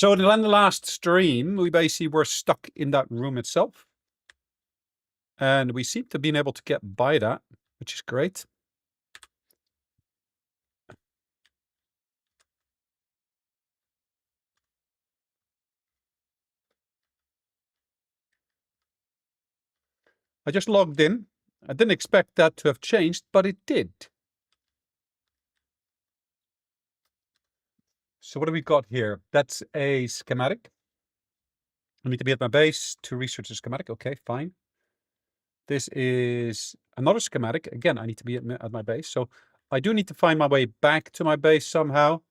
So in the last stream, we basically were stuck in that room itself. And we seem to have been able to get by that, which is great. I just logged in. I didn't expect that to have changed, but it did. So what do we got here? That's a schematic. I need to be at my base to research the schematic. Okay, fine. This is another schematic. Again, I need to be at my base. So I do need to find my way back to my base somehow.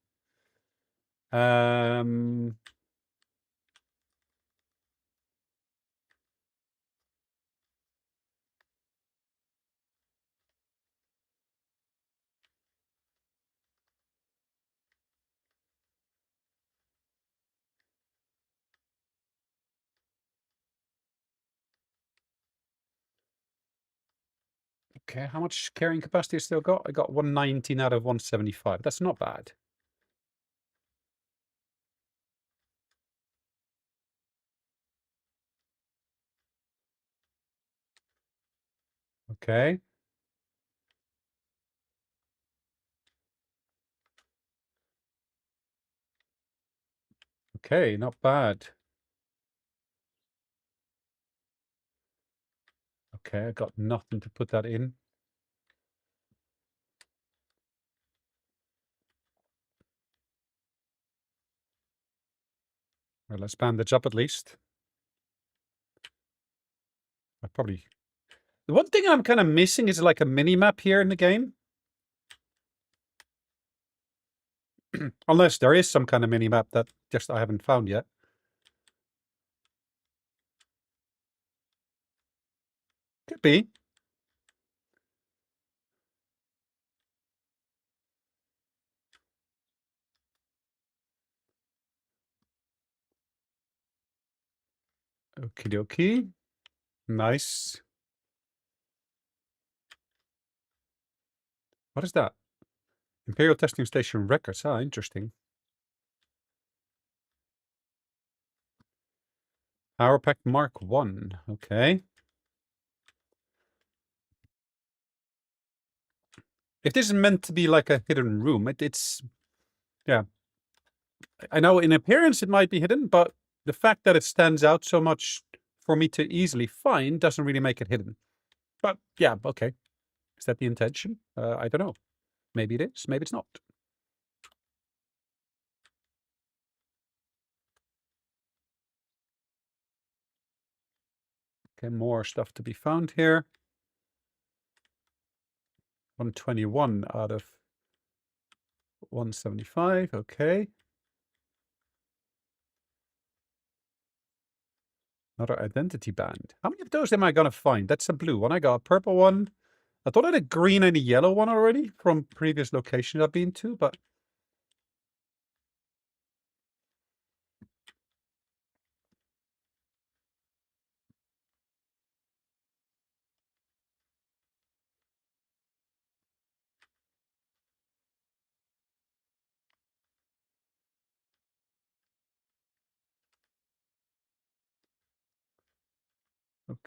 Okay, how much carrying capacity I still got? I got 119 out of 175. That's not bad. Okay. Okay, not bad. Okay, I got nothing to put that in. Well, let's bandage up at least. I probably... The one thing I'm kind of missing is like a mini-map here in the game. Unless there is some kind of mini-map that just I haven't found yet. Could be. Okie dokie. Nice. What is that? Imperial Testing Station records. Ah, interesting. Power Pack Mark 1. Okay. If this is meant to be like a hidden room, it's... Yeah. I know in appearance it might be hidden, but the fact that it stands out so much for me to easily find doesn't really make it hidden. But yeah, okay. Is that the intention? I don't know. Maybe it is, maybe it's not. Okay, more stuff to be found here. 121 out of 175, okay. Another identity band. How many of those am I gonna find? That's a blue one. I got a purple one. I thought I had a green and a yellow one already from previous locations I've been to, but...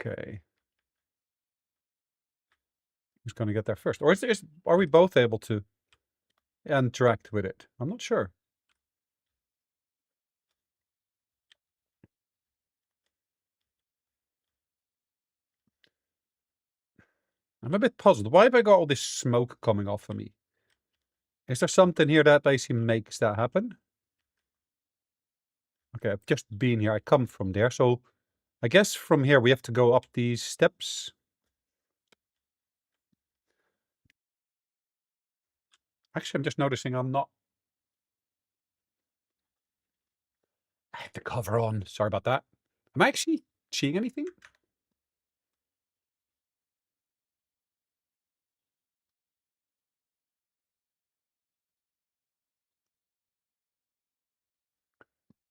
Okay. Who's gonna get there first? Or are we both able to interact with it? I'm not sure. I'm a bit puzzled. Why have I got all this smoke coming off of me? Is there something here that basically makes that happen? Okay, I've just been here. I come from there. So I guess from here we have to go up these steps. Actually, I'm just noticing I'm not... I have the cover on. Sorry about that. Am I actually seeing anything?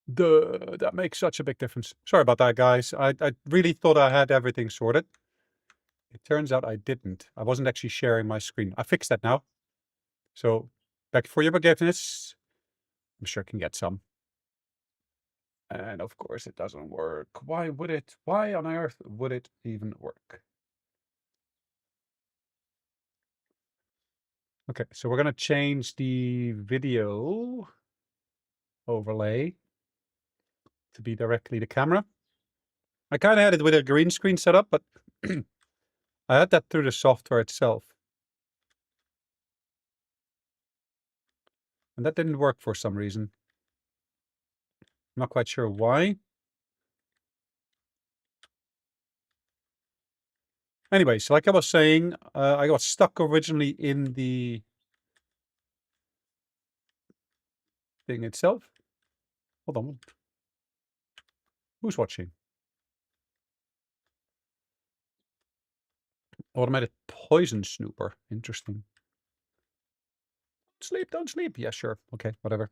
That makes such a big difference. Sorry about that, guys. I really thought I had everything sorted. It turns out I didn't. I wasn't actually sharing my screen. I fixed that now. So back for your forgiveness. I'm sure I can get some. And of course it doesn't work. Why would it? Why on earth would it even work? Okay, so we're gonna change the video overlay to be directly the camera. I kind of had it with a green screen set up, but I had that through the software itself. And that didn't work for some reason. I'm not quite sure why. Anyway, so like I was saying, I got stuck originally in the thing itself. Hold on. Who's watching? Automated poison snooper. Interesting. Sleep, don't sleep. Yeah, sure. Okay, whatever.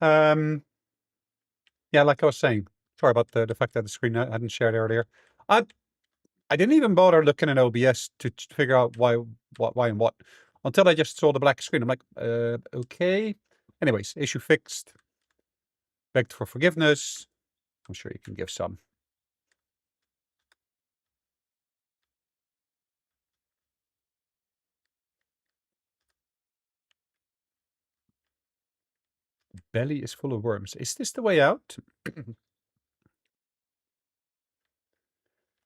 Yeah, like I was saying, sorry about the fact that the screen I hadn't shared earlier. I I didn't even bother looking at OBS to figure out why and what until I just saw the black screen. I'm like, okay. Anyways, issue fixed. Begged for forgiveness. I'm sure you can give some. Belly is full of worms. Is this the way out?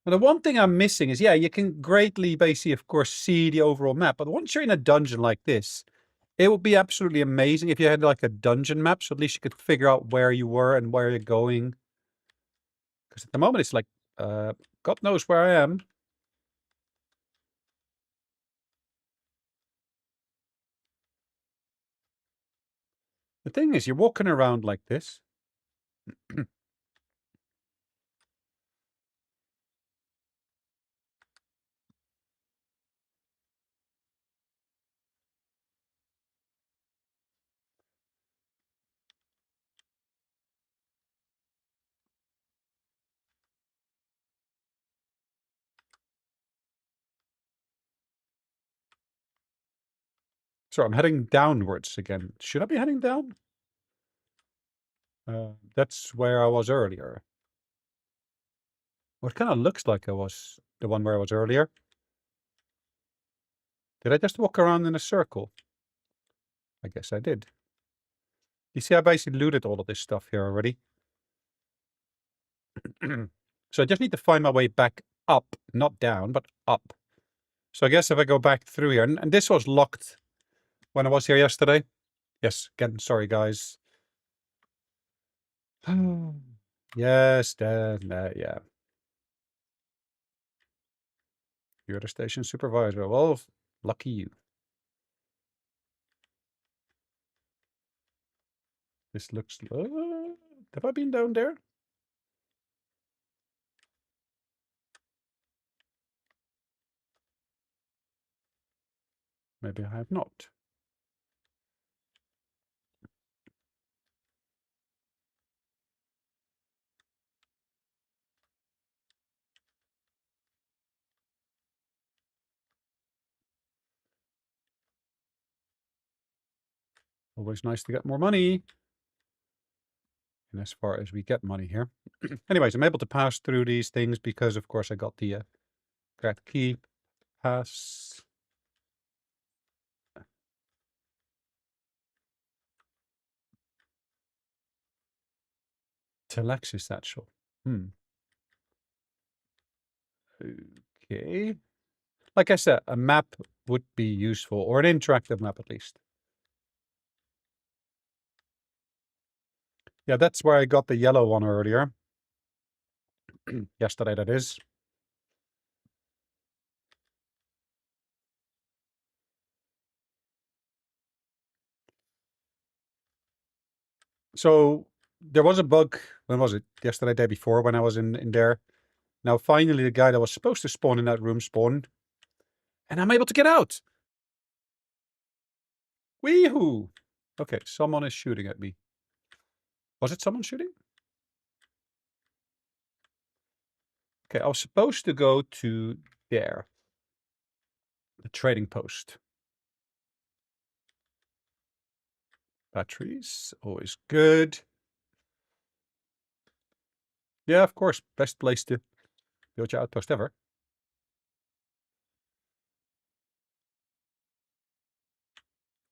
Now, the one thing I'm missing is, yeah, you can greatly, basically, of course, see the overall map. But once you're in a dungeon like this, it would be absolutely amazing if you had like a dungeon map, so at least you could figure out where you were and where you're going. Because at the moment, it's like, God knows where I am. The thing is, you're walking around like this. So I'm heading downwards again. Should I be heading down? That's where I was earlier. Well, it kind of looks like I was the one where I was earlier. Did I just walk around in a circle? I guess I did. You see, I basically looted all of this stuff here already. So I just need to find my way back up, not down, but up. So I guess if I go back through here, and this was locked when I was here yesterday. Yes, again, sorry, guys. Yes, yeah. You're the station supervisor. Well, lucky you. This looks... have I been down there? Maybe I have not. Always nice to get more money. And as far as we get money here. Anyways, I'm able to pass through these things because, of course, I got the correct key. Pass. Telexis satchel. Okay. Like I said, a map would be useful, or an interactive map at least. Yeah, that's where I got the yellow one earlier. Yesterday, that is. So there was a bug. When was it? Yesterday, day before, when I was in there. Now, finally, the guy that was supposed to spawn in that room spawned. And I'm able to get out. Weehoo! Okay, someone is shooting at me. Was it someone shooting? Okay, I was supposed to go to there. The trading post. Batteries, always good. Yeah, of course. Best place to build your outpost ever.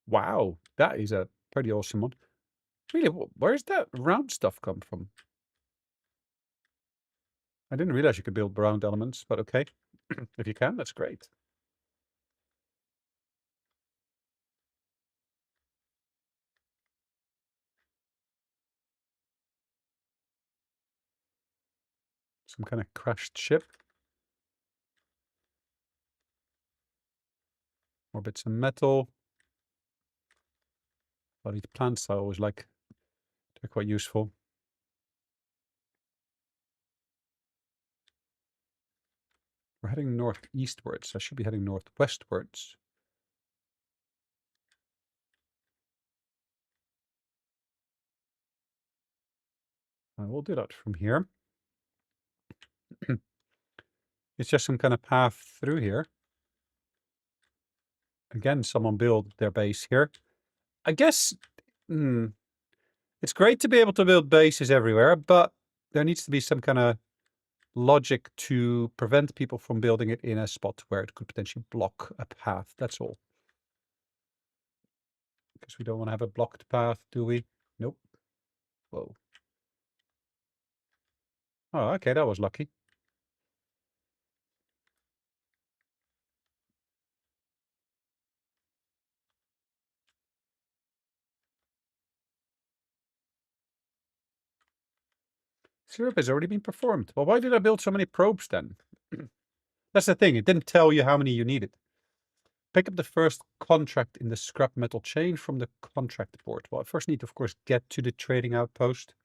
Wow, that is a pretty awesome one. Really, where's that round stuff come from? I didn't realize you could build round elements, but okay. If you can, that's great. Some kind of crashed ship. More bits of metal. But these plants I always like. They're quite useful. We're heading northeastwards. I should be heading northwestwards. I will do that from here. It's just some kind of path through here. Again, someone built their base here. I guess it's great to be able to build bases everywhere, but there needs to be some kind of logic to prevent people from building it in a spot where it could potentially block a path. That's all. Because we don't want to have a blocked path, do we? Nope. Whoa. Oh, okay, that was lucky. Syrup has already been performed. Well, why did I build so many probes then? That's the thing. It didn't tell you how many you needed. Pick up the first contract in the scrap metal chain from the contract board. Well, I first need to, of course, get to the trading outpost.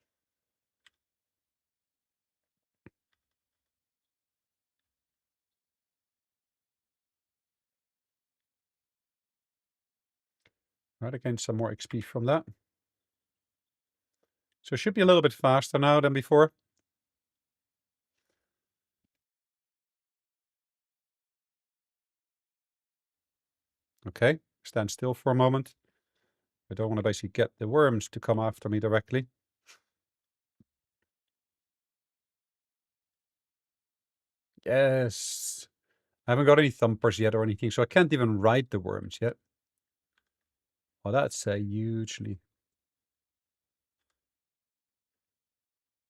Right, again, some more XP from that. So it should be a little bit faster now than before. Okay, stand still for a moment. I don't want to basically get the worms to come after me directly. Yes. I haven't got any thumpers yet or anything, so I can't even ride the worms yet. Well, that's a hugely...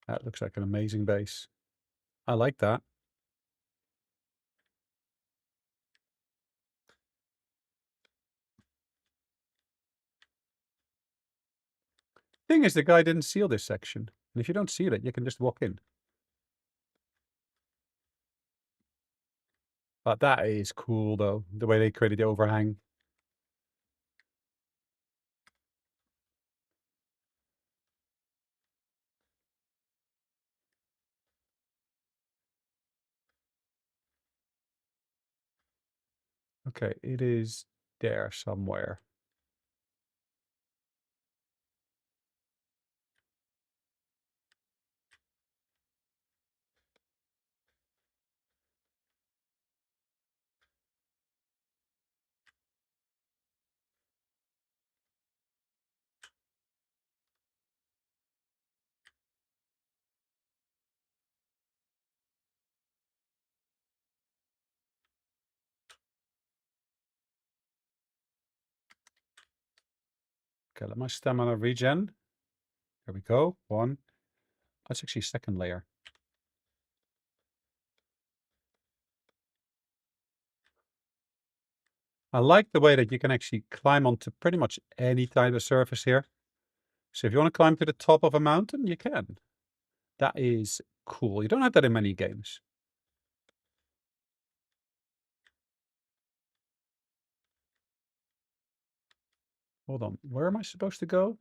That looks like an amazing base. I like that. Thing is, the guy didn't seal this section. And if you don't seal it, you can just walk in. But that is cool, though, the way they created the overhang. Okay, it is there somewhere. Okay, let my stamina regen. There we go. One. That's actually second layer. I like the way that you can actually climb onto pretty much any type of surface here. So if you want to climb to the top of a mountain, you can. That is cool. You don't have that in many games. Hold on. Where am I supposed to go?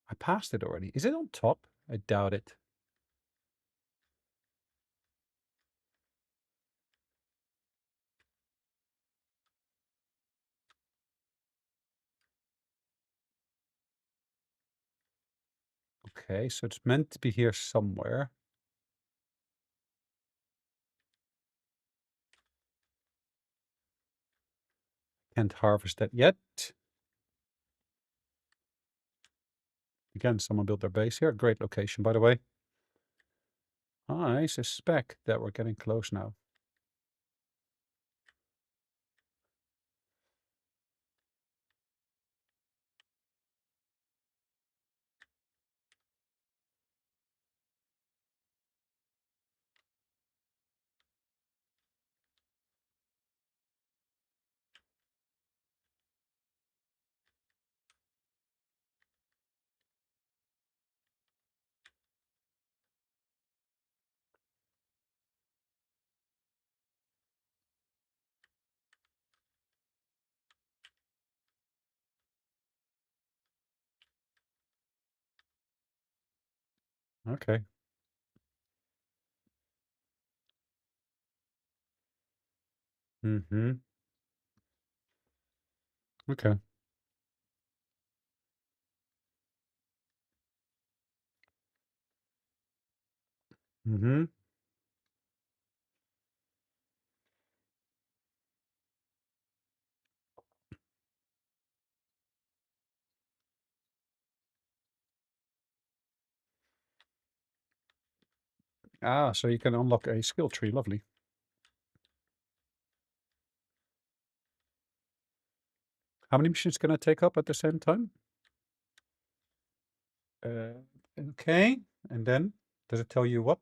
I passed it already. Is it on top? I doubt it. Okay, so it's meant to be here somewhere. Can't harvest that yet. Again, someone built their base here. Great location, by the way. I suspect that we're getting close now. Okay. Mm-hmm. Okay. Mm-hmm. Ah, so you can unlock a skill tree. Lovely. How many missions can I take up at the same time? Okay. And then, does it tell you what?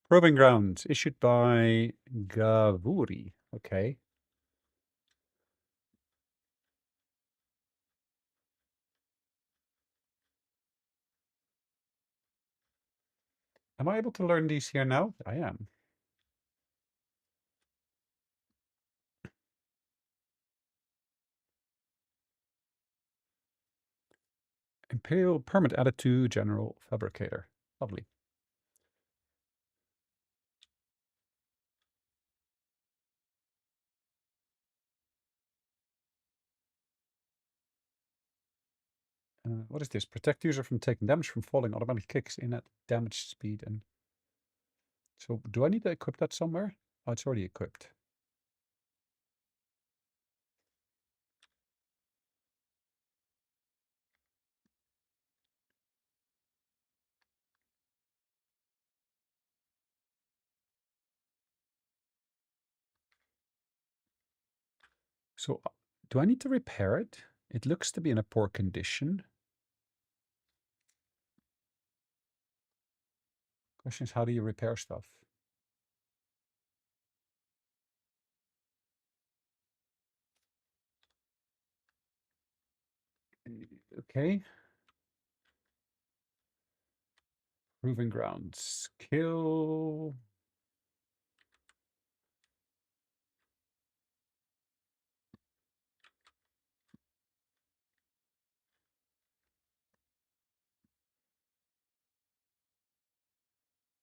Proving grounds issued by Gavuri. Okay. Am I able to learn these here now? I am. Imperial permit added to General Fabricator. Lovely. What is this? Protect user from taking damage from falling. Automatic kicks in at damage speed. And so, do I need to equip that somewhere? Oh, it's already equipped. So, do I need to repair it? It looks to be in a poor condition. Question is, how do you repair stuff? Okay. Proving grounds. Kill.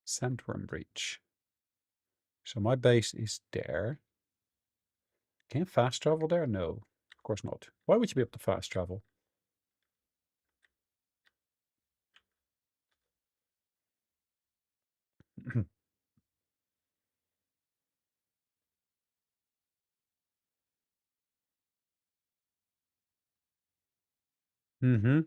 Sandworm breach. So my base is there. Can you fast travel there? No, of course not. Why would you be able to fast travel? Mm-hmm.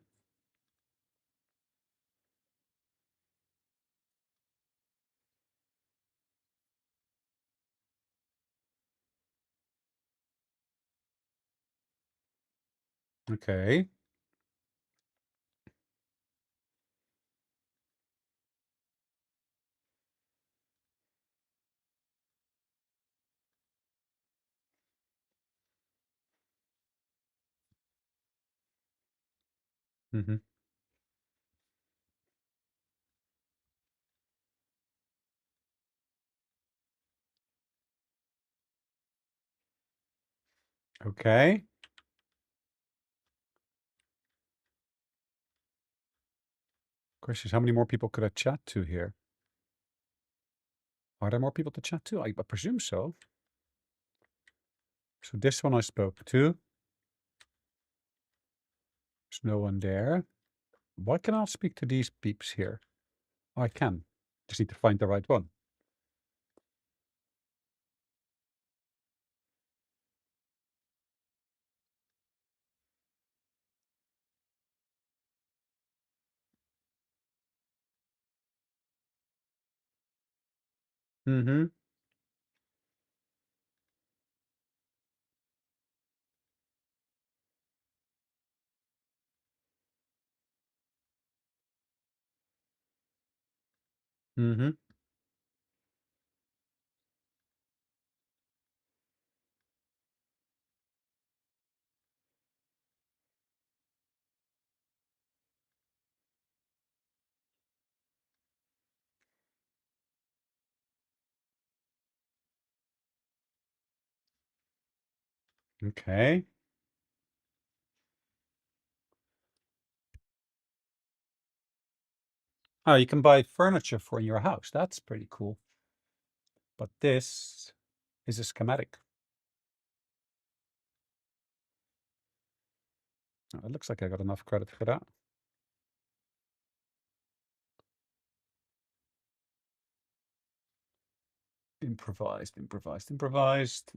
Okay. Mm-hmm. Okay. Question is, how many more people could I chat to here? Are there more people to chat to? I presume so. So this one I spoke to. There's no one there. Why can I speak to these peeps here? Oh, I can. Just need to find the right one. Mm-hmm. Mm-hmm. Okay. Oh, you can buy furniture for your house. That's pretty cool. But this is a schematic. Oh, it looks like I got enough credit for that. Improvised, improvised, improvised.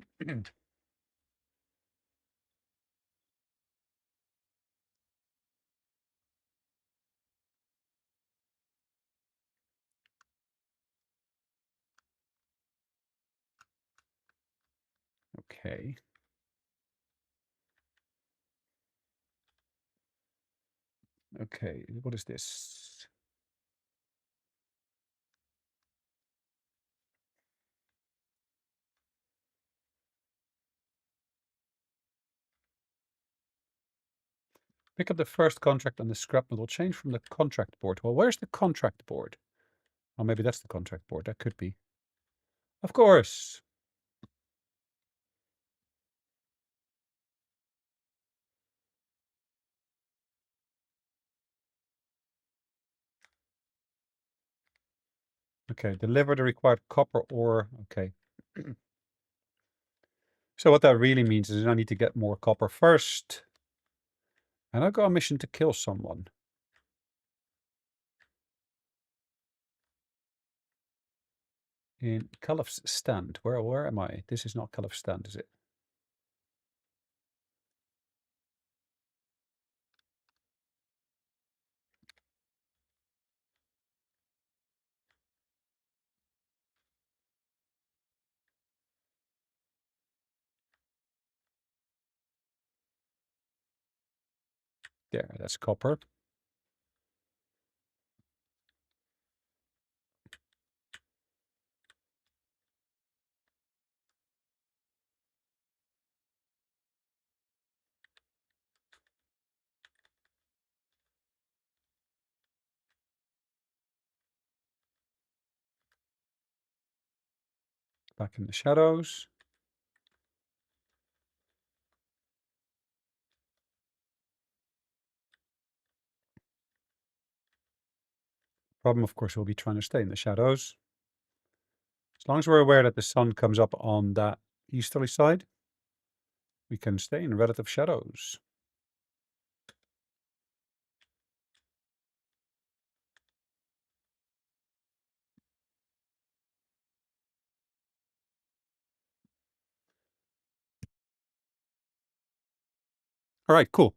Okay. Okay. What is this? Pick up the first contract on the scrap metal. Change from the contract board. Well, where's the contract board? Oh, maybe that's the contract board. That could be. Of course. Okay. Deliver the required copper ore. Okay. So what that really means is I need to get more copper first. And I've got a mission to kill someone. In Calif's stand. Where am I? This is not Calif's stand, is it? There, that's copper. Back in the shadows. Problem, of course, will be trying to stay in the shadows. As long as we're aware that the sun comes up on that easterly side, we can stay in relative shadows. All right, cool.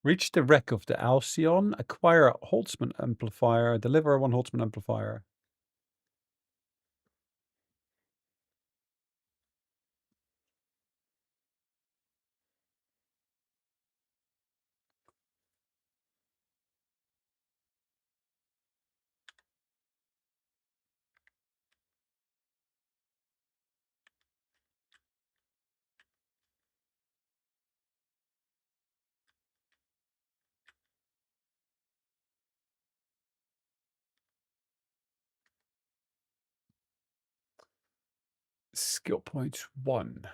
Reach the wreck of the Alcyon, acquire a Holtzman amplifier, deliver one Holtzman amplifier. Skill point 1.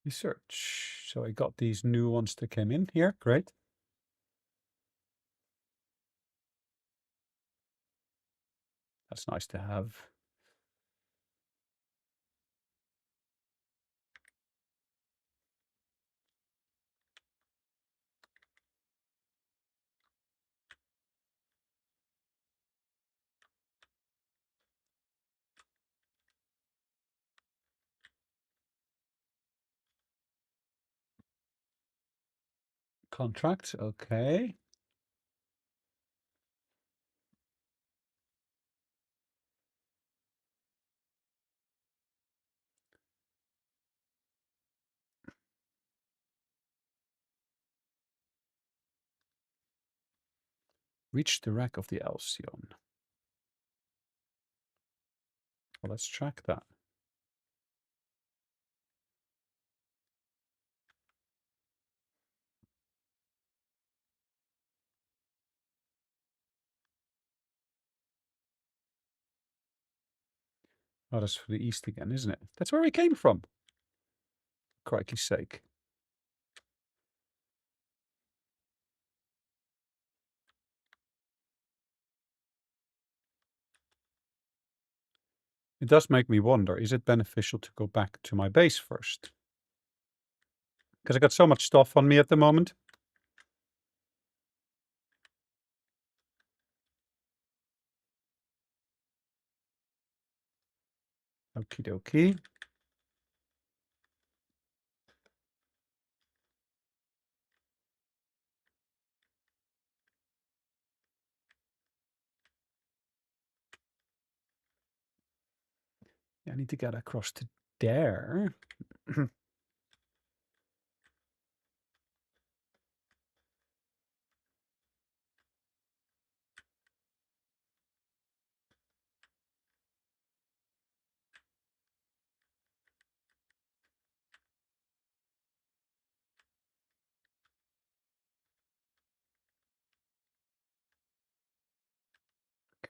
Research. So I got these new ones that came in here. Great. That's nice to have. Contract, okay. Reach the rack of the Alcyon. Well, let's track that. Oh, that's for the east again, isn't it? That's where we came from. Crikey's sake. It does make me wonder, is it beneficial to go back to my base first? Because I got so much stuff on me at the moment. Okie dokie. I need to get across to there.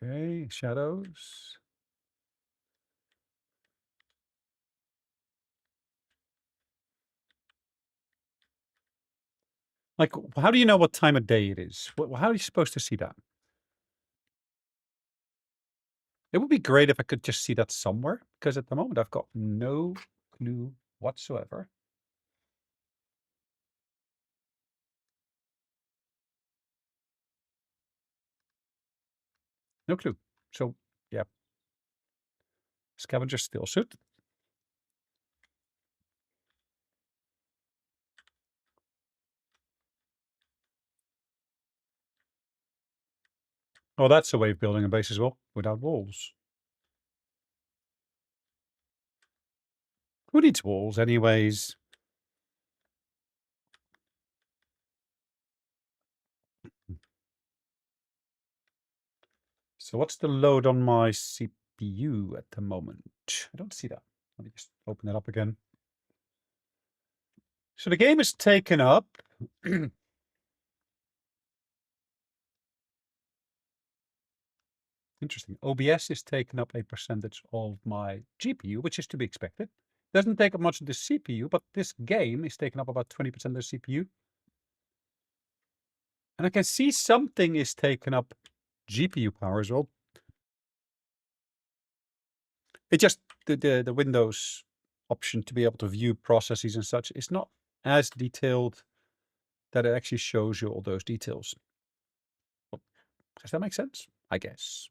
Okay, shadows. Like, how do you know what time of day it is? How are you supposed to see that? It would be great if I could just see that somewhere, because at the moment I've got no clue whatsoever. No clue. So, yeah. Scavenger still suit. Oh, that's a way of building a base as well, without walls. Who needs walls anyways? So what's the load on my CPU at the moment? I don't see that. Let me just open it up again. So the game is taken up. Interesting. OBS is taking up a percentage of my GPU, which is to be expected. Doesn't take up much of the CPU, but this game is taking up about 20% of the CPU. And I can see something is taking up GPU power as well. It just the Windows option to be able to view processes and such is not as detailed that it actually shows you all those details. Does that make sense? I guess.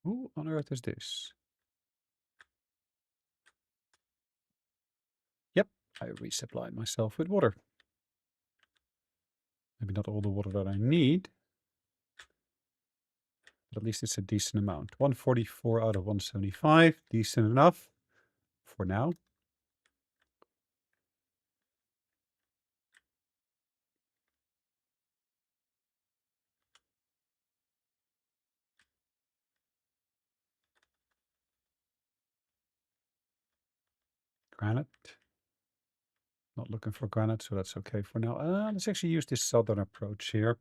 Who on earth is this? Yep, I resupplied myself with water. Maybe not all the water that I need, but at least it's a decent amount. 144 out of 175, decent enough for now. Granite. Not looking for granite, so that's okay for now. Let's actually use this southern approach here.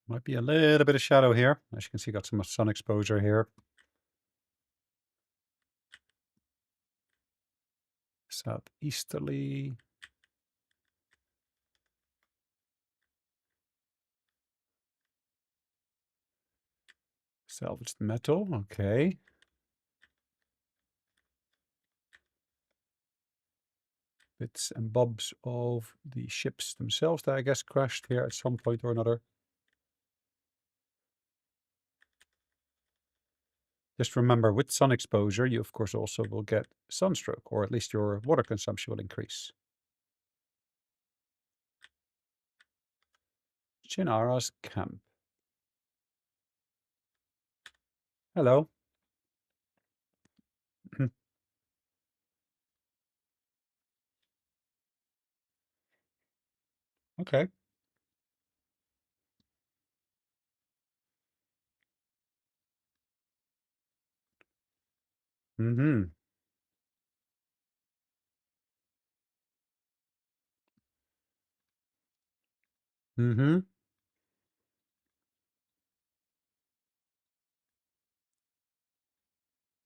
Might be a little bit of shadow here. As you can see, got some sun exposure here. Southeasterly. Salvaged metal, okay. Bits and bobs of the ships themselves that I guess crashed here at some point or another. Just remember, with sun exposure, you of course also will get sunstroke, or at least your water consumption will increase. Chinara's camp. Hello. Okay. Mm-hmm. Mm-hmm.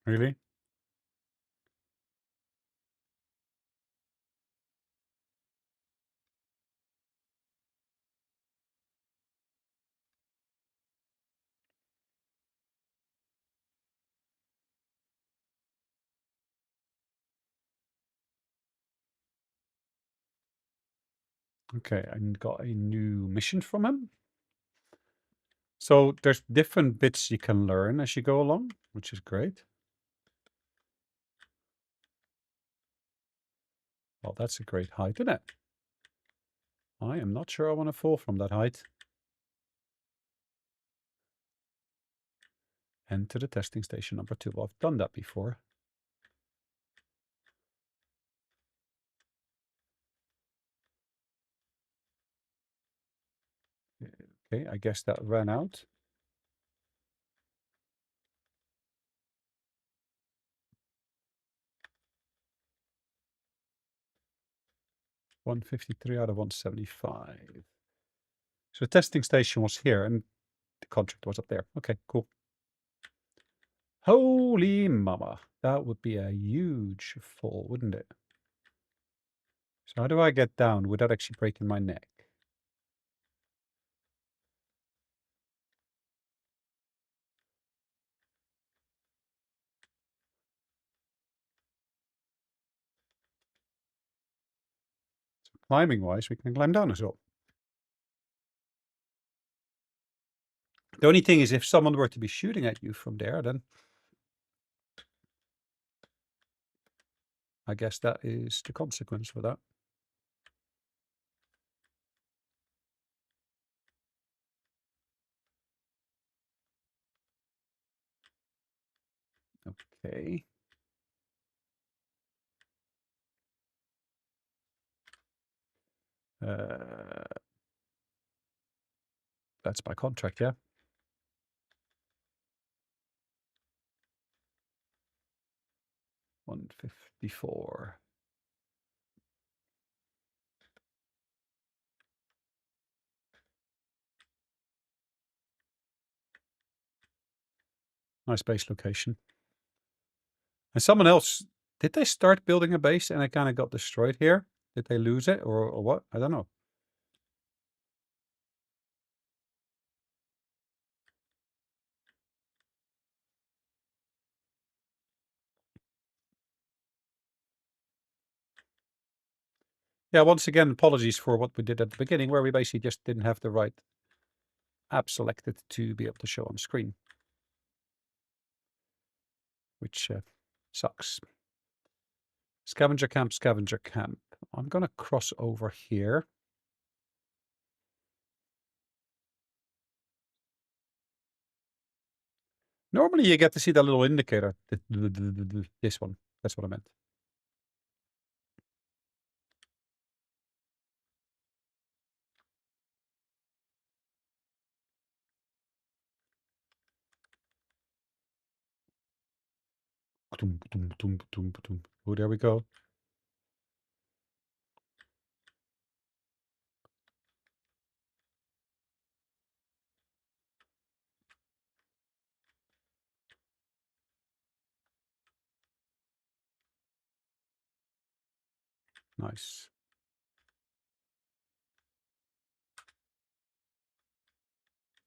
Really? Okay, I got a new mission from him. So there's different bits you can learn as you go along, which is great. Well, that's a great height, isn't it? I am not sure I want to fall from that height. Enter the testing station number 2. I've done that before. Okay, I guess that ran out. $153 out of 175. So the testing station was here and the contract was up there. Okay, cool. Holy mama. That would be a huge fall, wouldn't it? So how do I get down without actually breaking my neck? So climbing wise, we can climb down as well. The only thing is if someone were to be shooting at you from there, then I guess that is the consequence for that. Okay. That's by contract, yeah. 154. Nice base location. And someone else, did they start building a base and it kind of got destroyed here? Did they lose it or what? I don't know. Yeah, once again, apologies for what we did at the beginning, where we basically just didn't have the right app selected to be able to show on screen, which sucks. Scavenger camp, scavenger camp. I'm going to cross over here. Normally you get to see that little indicator. This one. That's what I meant. Oh, there we go. Nice.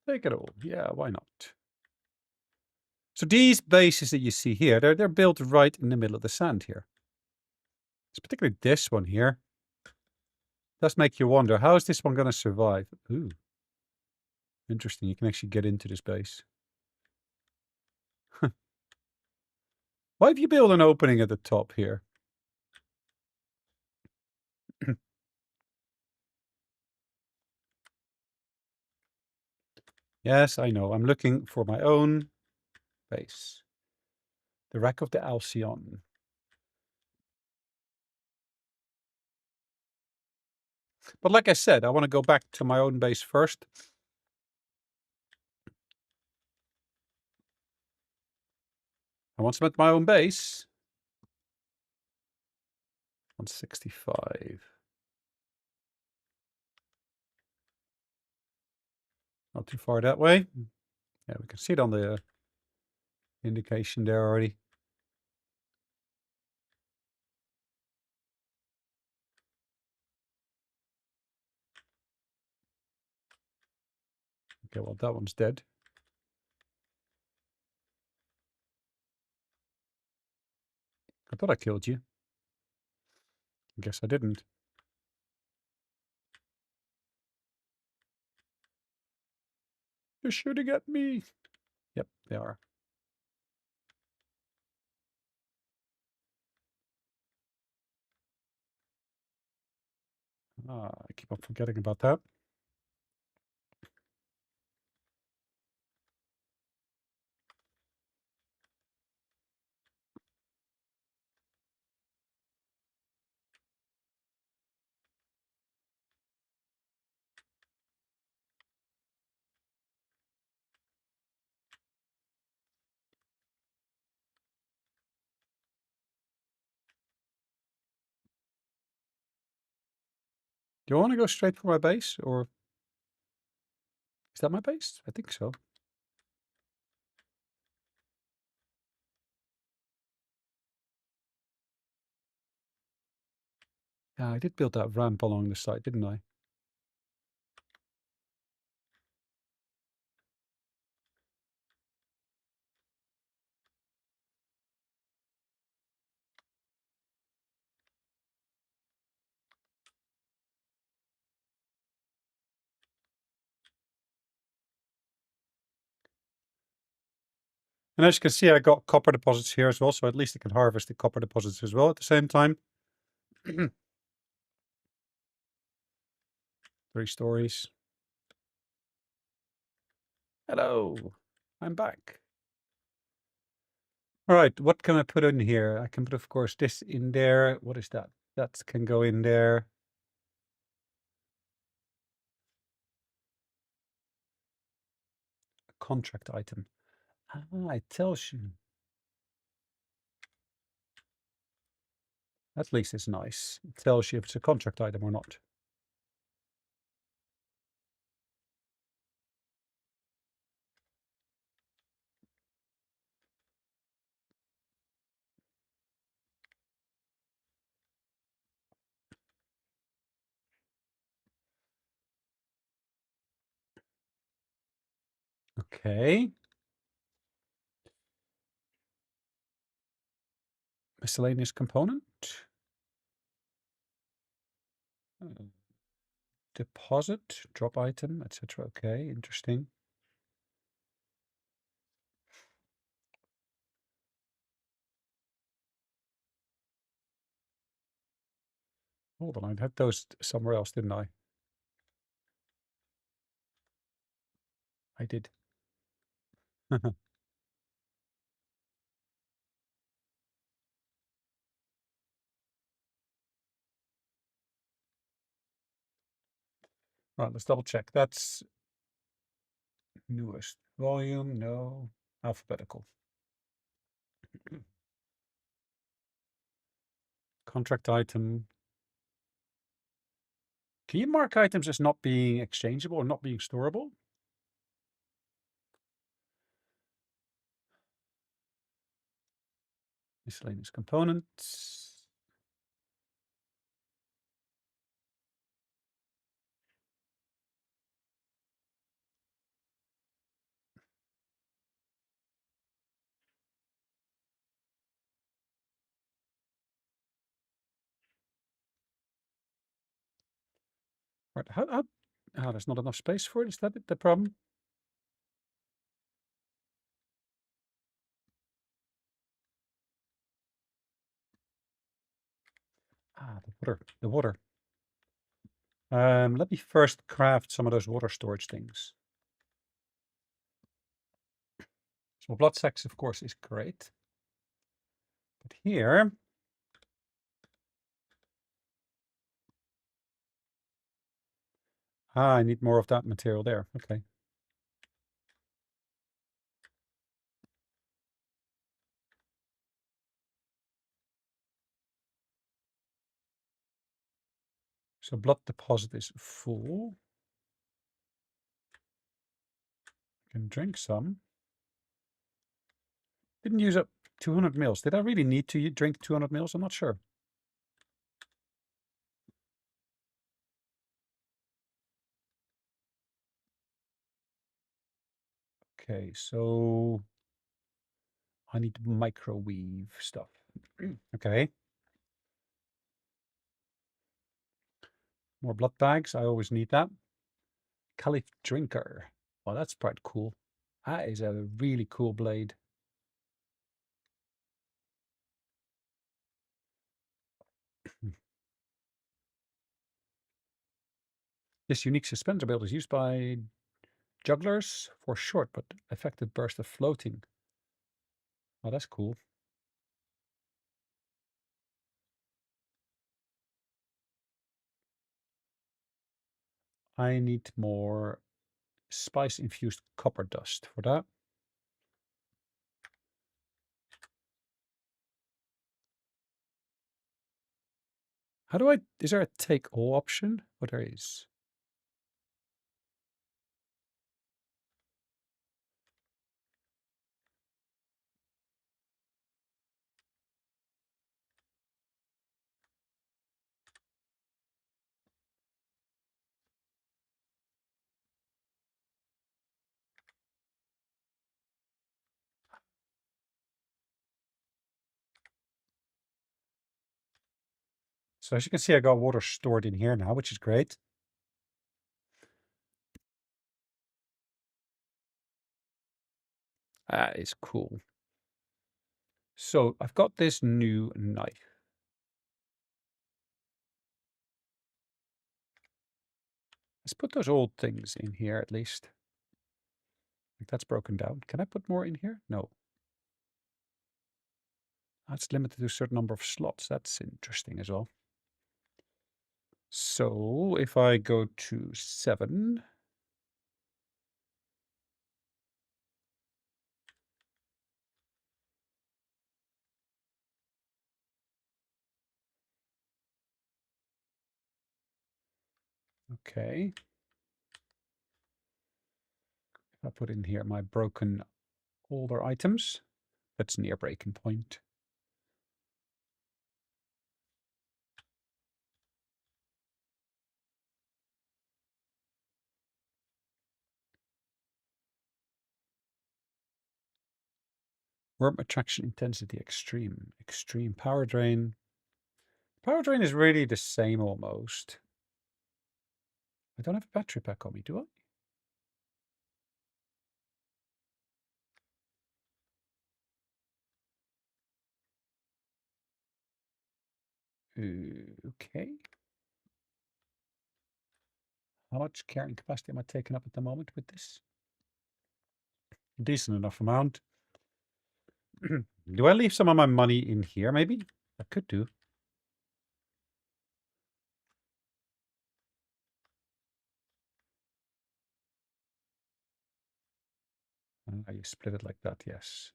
Take it all. Yeah, why not? So these bases that you see here, they're built right in the middle of the sand here. It's particularly this one here. Does make you wonder, how is this one going to survive? Ooh. Interesting. You can actually get into this base. Why have you built an opening at the top here? Yes, I know. I'm looking for my own base. The Wreck of the Alcyon. But like I said, I want to go back to my own base first. And once I'm at my own base, 165. Not too far that way. Yeah, we can see it on the indication there already. Okay, well, that one's dead. I thought I killed you. I guess I didn't. They're shooting at me. Yep, they are. I keep on forgetting about that. Do you want to go straight for my base, or is that my base? I think so. Yeah, I did build that ramp along the side, didn't I? And as you can see, I got copper deposits here as well, so at least I can harvest the copper deposits as well at the same time. 3 stories. Hello, I'm back. All right, what can I put in here? I can put, of course, this in there. What is that? That can go in there. A contract item. Ah, it tells you. At least it's nice. It tells you if it's a contract item or not. Okay. Miscellaneous component. Deposit, drop item, etc. Okay, interesting. Hold on, I had those somewhere else, didn't I? I did. Right, let's double check. That's newest volume, no, alphabetical. Contract item. Can you mark items as not being exchangeable or not being storable? Miscellaneous components. Right, there's not enough space for it. Is that the problem? The water. Let me first craft some of those water storage things. So blood sacks, of course, is great. But here, I need more of that material there. Okay. So blood deposit is full. I can drink some. Didn't use up 200 mils. Did I really need to drink 200 mils? I'm not sure. Okay, so I need to microwave stuff. Okay. More blood bags. I always need that. Caliph Drinker. Oh, that's quite cool. That is a really cool blade. This unique suspender build is used by jugglers for short but effective burst of floating. Oh, that's cool. I need more spice-infused copper dust for that. Is there a take all option? Oh, there is. So as you can see, I got water stored in here now, which is great. That is cool. So I've got this new knife. Let's put those old things in here at least. Like that's broken down. Can I put more in here? No. That's limited to a certain number of slots. That's interesting as well. So if I go to 7, okay. If I put in here my broken older items, that's near breaking point. Worm attraction intensity extreme. Extreme power drain. Power drain is really the same almost. I don't have a battery pack on me, do I? Okay. How much carrying capacity am I taking up at the moment with this? Decent enough amount. Do I leave some of my money in here, maybe? I could do. You split it like that, yes.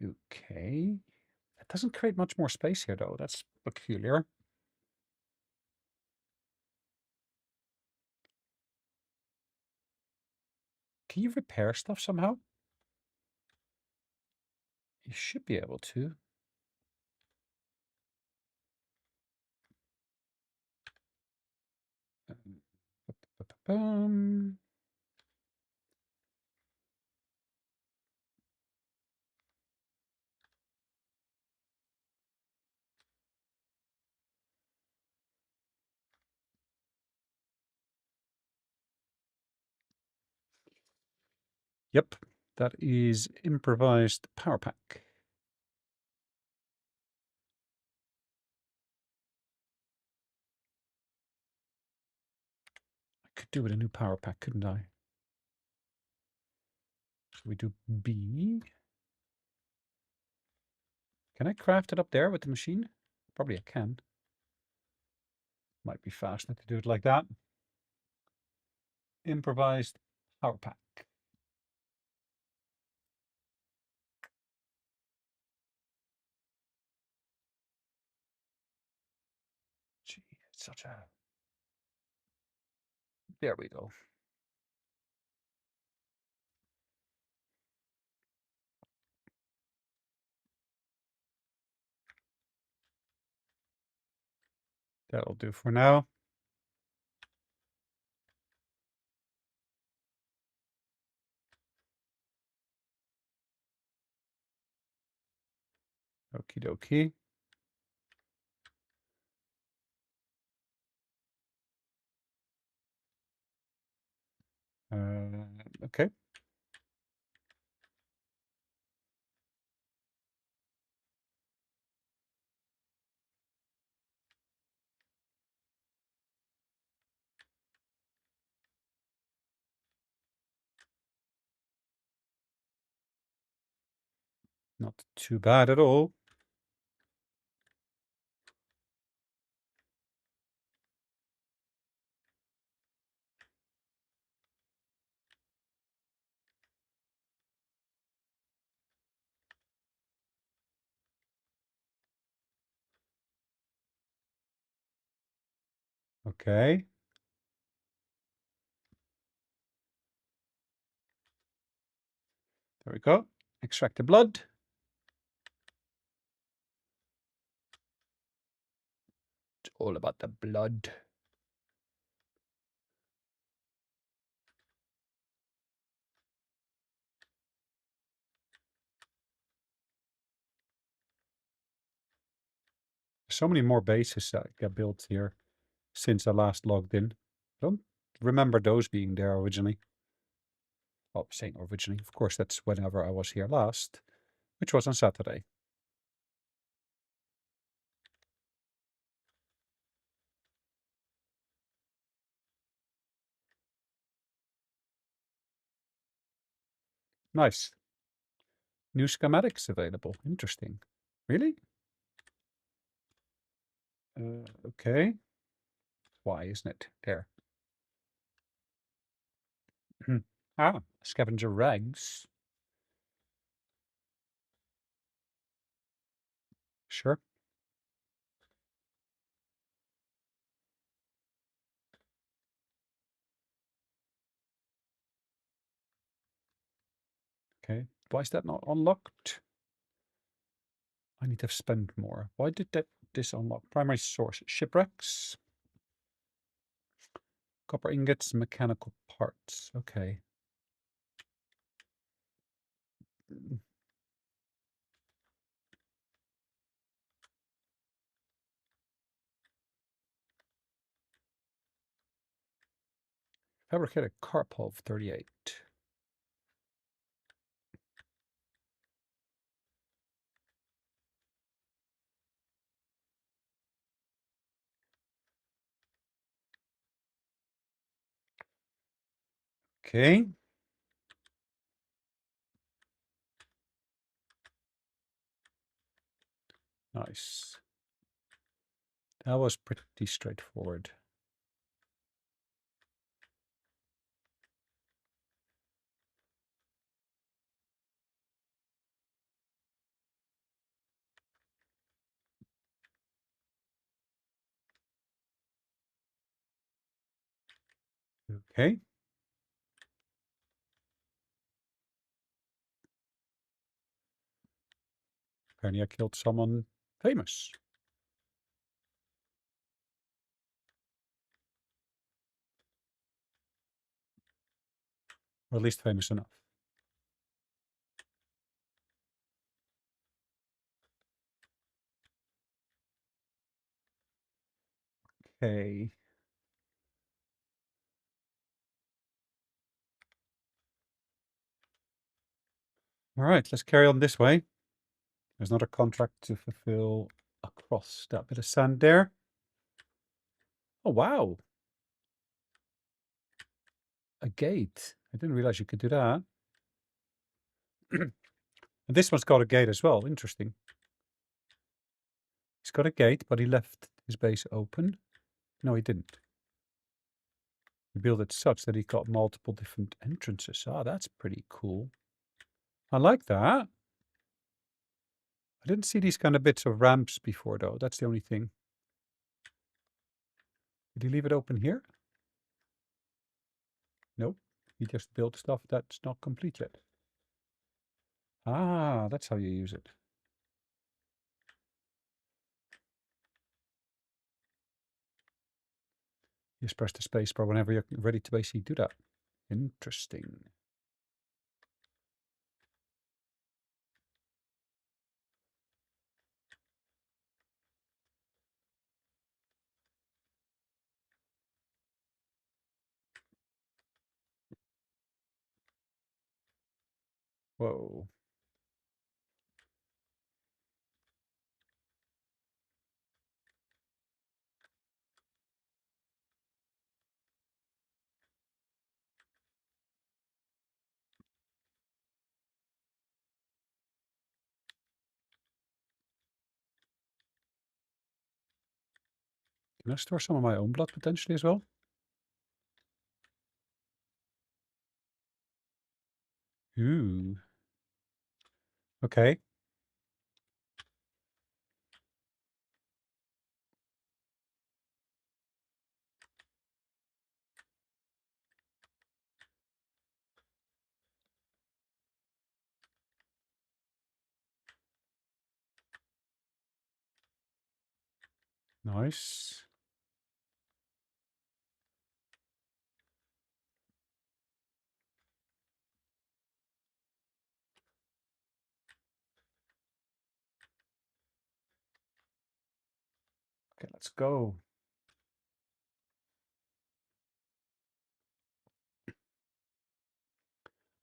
Okay. It doesn't create much more space here, though. That's peculiar. Can you repair stuff somehow? You should be able to. Um, Yep, that is improvised power pack. I could do with a new power pack, couldn't I? So we do B. Can I craft it up there with the machine? Probably I can. Might be faster to do it like that. Improvised power pack. Gee, it's such a... There we go. That'll do for now. Okie dokie. Okay. Not too bad at all. Okay. There we go. Extract the blood. It's all about the blood. So many more bases that get built here since I last logged in. Don't remember those being there originally. Well, saying originally, of course, that's whenever I was here last, which was on Saturday. Nice. New schematics available. Interesting. Really? Okay. Why isn't it there? Scavenger rags. Sure. Okay. Why is that not unlocked? I need to spend more. Why did this unlock? Primary source. Shipwrecks. Copper ingots, mechanical parts. Okay. Fabricated Karpov 38. Okay. Nice. That was pretty straightforward. Okay. Apparently I killed someone famous. Or at least famous enough. Okay. All right, let's carry on this way. There's another contract to fulfill across that bit of sand there. Oh, wow. A gate. I didn't realize you could do that. And this one's got a gate as well. Interesting. He's got a gate, but he left his base open. No, he didn't. He built it such that he got multiple different entrances. Ah, that's pretty cool. I like that. I didn't see these kind of bits of ramps before, though. That's the only thing. Did he leave it open here? Nope. He just built stuff that's not complete yet. Ah, that's how you use it. Just press the space bar whenever you're ready to basically do that. Interesting. Whoa. Can I store some of my own blood potentially as well? Ooh. Okay. Nice. Okay, let's go.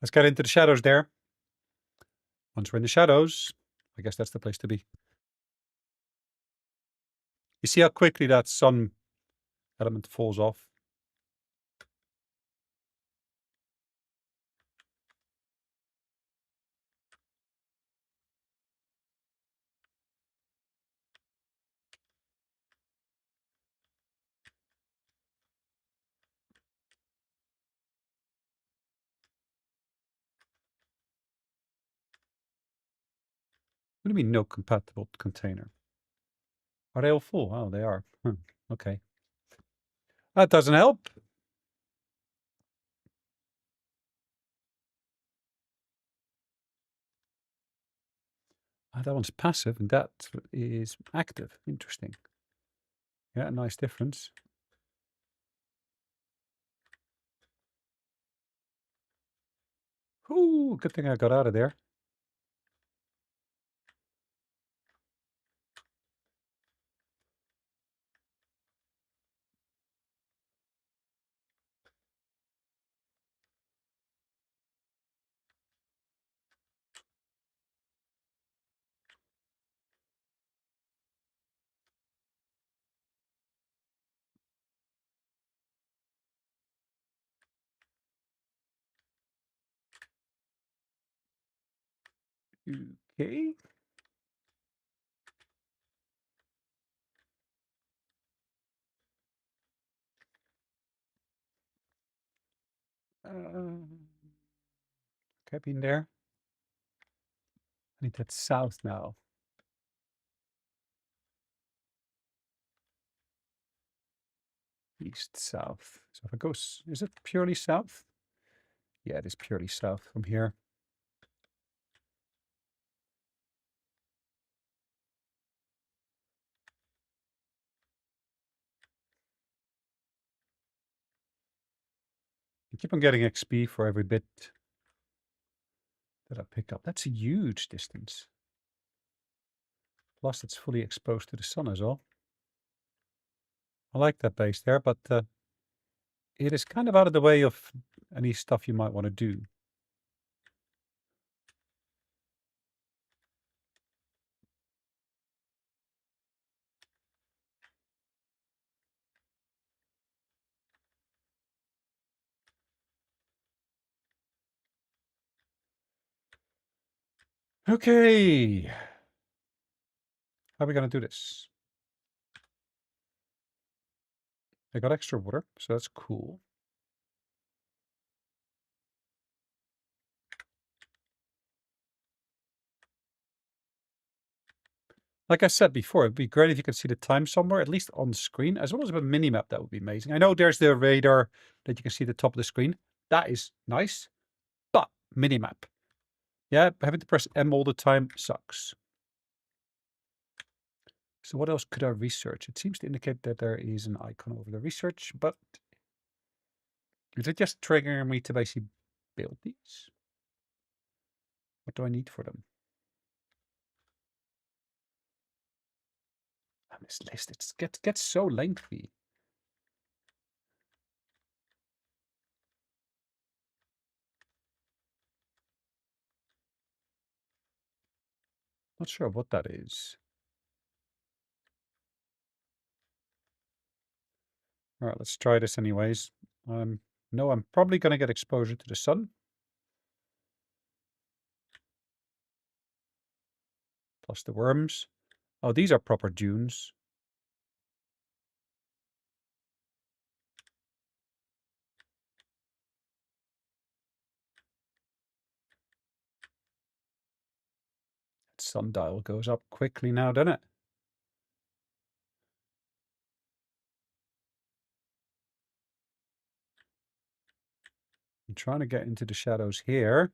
Let's get into the shadows there. Once we're in the shadows, I guess that's the place to be. You see how quickly that sun element falls off? What do you mean no compatible container? Are they all full? Oh, they are. Okay. That doesn't help. Ah, that one's passive and that is active. Interesting. Yeah, nice difference. Ooh, good thing I got out of there. Okay. Okay, been there. I need that south now. East, south. So if it goes, is it purely south? Yeah, it is purely south from here. I keep on getting XP for every bit that I pick up. That's a huge distance. Plus, it's fully exposed to the sun as well. I like that base there, but it is kind of out of the way of any stuff you might want to do. Okay. How are we going to do this? I got extra water, so that's cool. Like I said before, it'd be great if you could see the time somewhere, at least on the screen, as well as a mini map. That would be amazing. I know there's the radar that you can see at the top of the screen. That is nice, but mini map. Yeah, having to press M all the time sucks. So what else could I research? It seems to indicate that there is an icon over the research, but is it just triggering me to basically build these? What do I need for them? And this list, it gets so lengthy. Not sure what that is. All right, let's try this anyways. No, I'm probably going to get exposure to the sun. Plus the worms. Oh, these are proper dunes. That sundial goes up quickly now, doesn't it? I'm trying to get into the shadows here.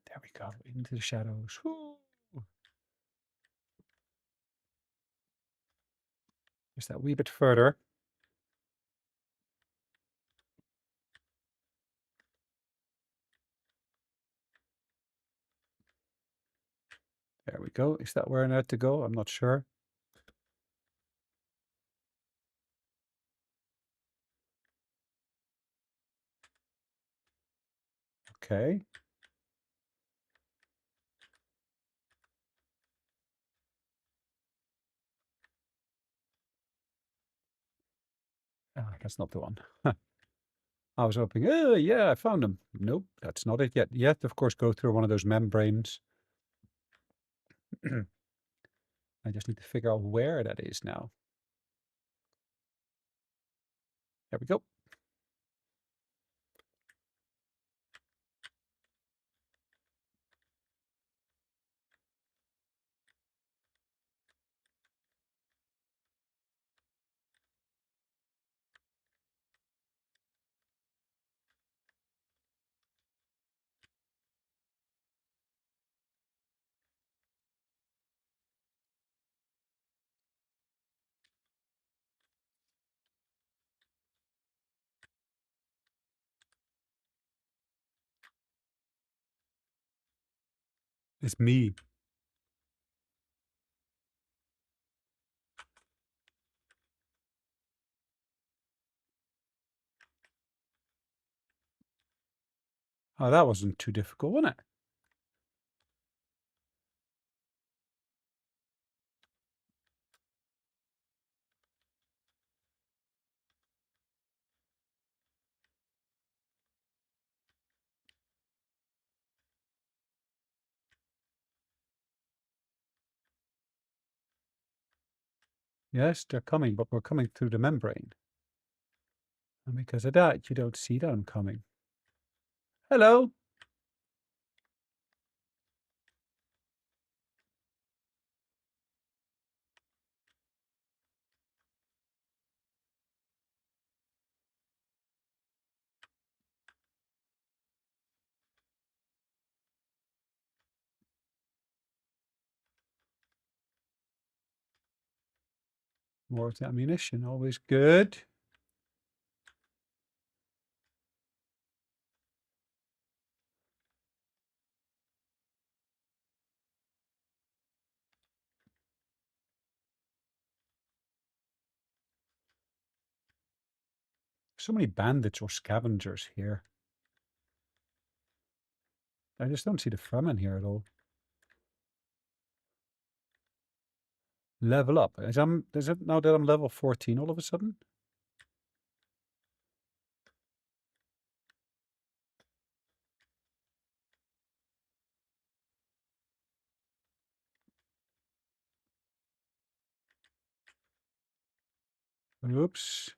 There we go, into the shadows. Whoo. Just that wee bit further. There we go. Is that where I need to go? I'm not sure. Okay. Ah, that's not the one. I was hoping, oh, yeah, I found them. Nope, that's not it yet. You have to, of course, go through one of those membranes. I just need to figure out where that is now. There we go. It's me. Oh, that wasn't too difficult, wasn't it? Yes, they're coming, but we're coming through the membrane. And because of that, you don't see them coming. Hello. More of the ammunition, always good. So many bandits or scavengers here. I just don't see the fun in here at all. Level up. Is it now that I'm level 14 all of a sudden? Oops.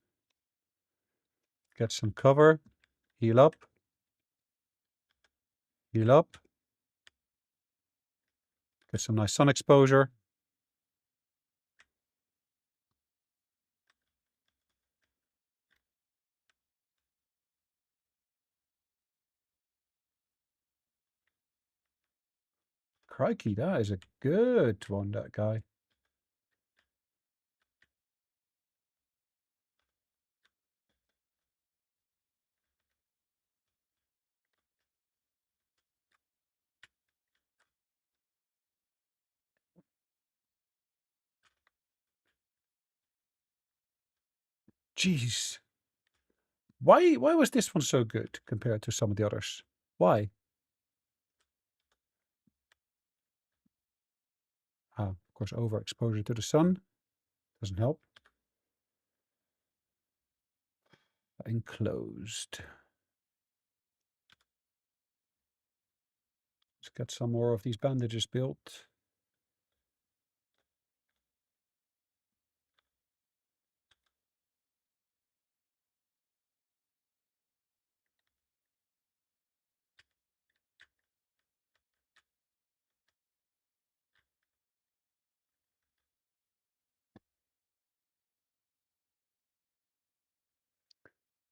Get some cover. Heal up. Heal up. Get some nice sun exposure. Crikey, that is a good one, that guy. Jeez. Why was this one so good compared to some of the others? Why? Ah, of course, overexposure to the sun doesn't help. Enclosed. Let's get some more of these bandages built.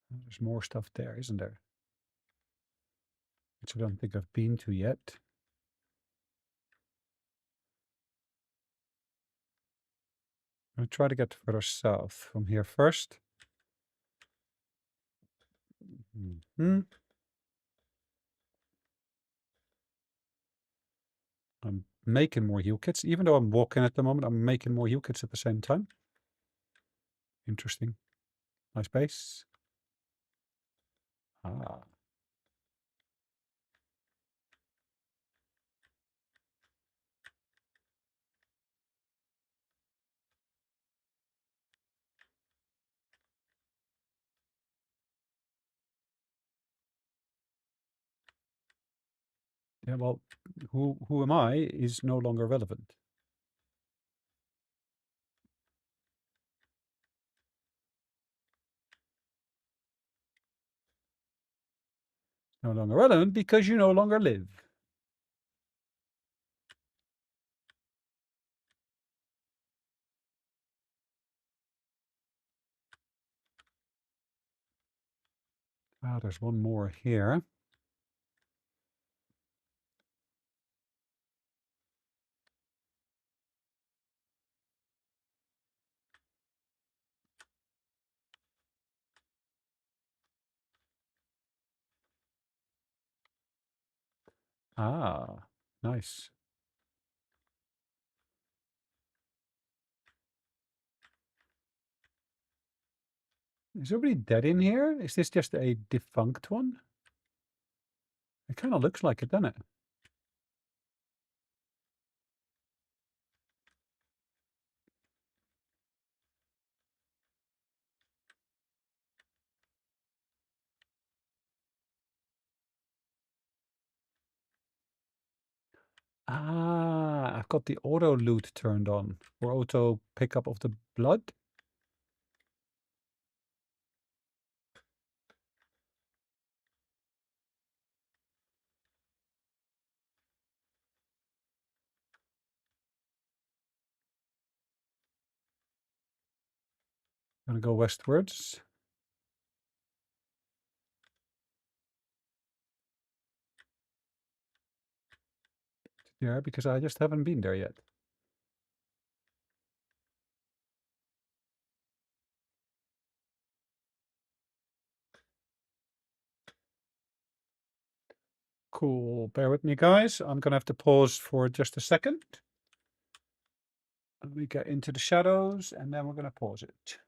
There's more stuff there, isn't there? Which I don't think I've been to yet. I'll try to get further south from here first. Hmm. I'm making more heal kits. Even though I'm walking at the moment, I'm making more heal kits at the same time. Interesting. Nice base. Ah. Yeah, well, who am I is no longer relevant. No longer relevant because you no longer live. Ah, there's one more here. Ah, nice. Is everybody dead in here? Is this just a defunct one? It kind of looks like it, doesn't it? Ah, I've got the auto loot turned on. Or auto pickup of the blood. Gonna go westwards. Yeah, because I just haven't been there yet. Cool. Bear with me, guys. I'm gonna have to pause for just a second. Let me get into the shadows, and then we're gonna pause it.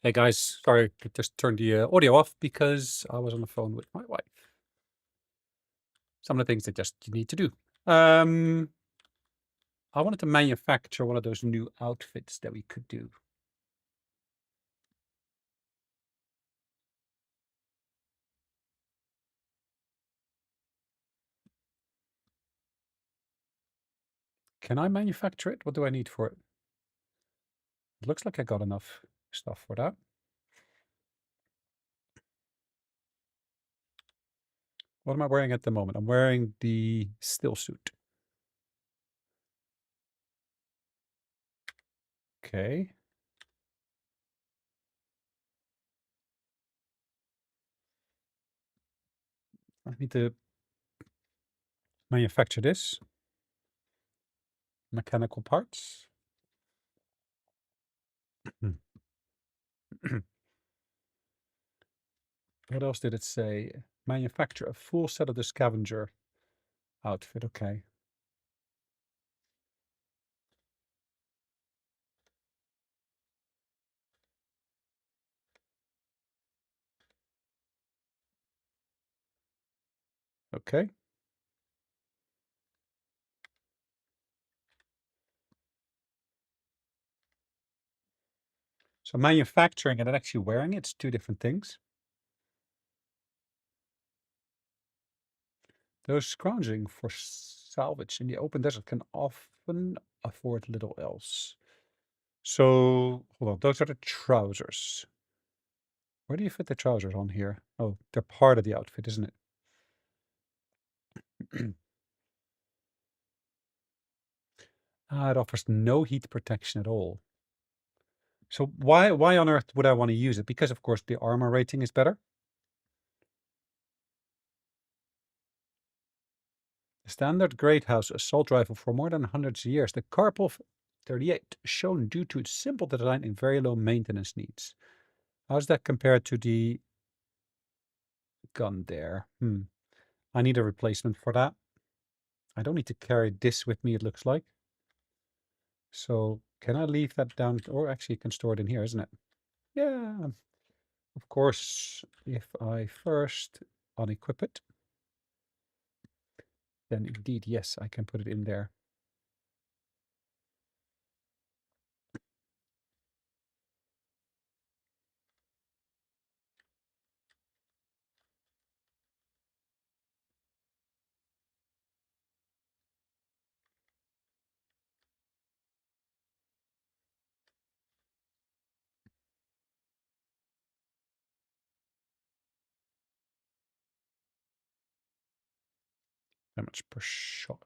Hey guys, sorry, I just turned the audio off because I was on the phone with my wife. Some of the things that just you need to do. I wanted to manufacture one of those new outfits that we could do. Can I manufacture it? What do I need for it? It looks like I got enough stuff for that. What am I wearing at the moment? I'm wearing the still suit. Okay. I need to manufacture this. Mechanical parts. What else did it say? Manufacture a full set of the scavenger outfit. Okay. Okay. So manufacturing and then actually wearing it's two different things. Those scrounging for salvage in the open desert can often afford little else. So hold on, those are the trousers. Where do you fit the trousers on here? Oh, they're part of the outfit, isn't it? It offers no heat protection at all. So why on earth would I want to use it? Because of course the armor rating is better. The standard Great House assault rifle for more than 100 years. The Karpov 38 shown due to its simple design and very low maintenance needs. How's that compared to the gun there? I need a replacement for that. I don't need to carry this with me, it looks like. So can I leave that down? Or actually you can store it in here, isn't it? Yeah. Of course, if I first unequip it, then indeed, yes, I can put it in there. How much per shot?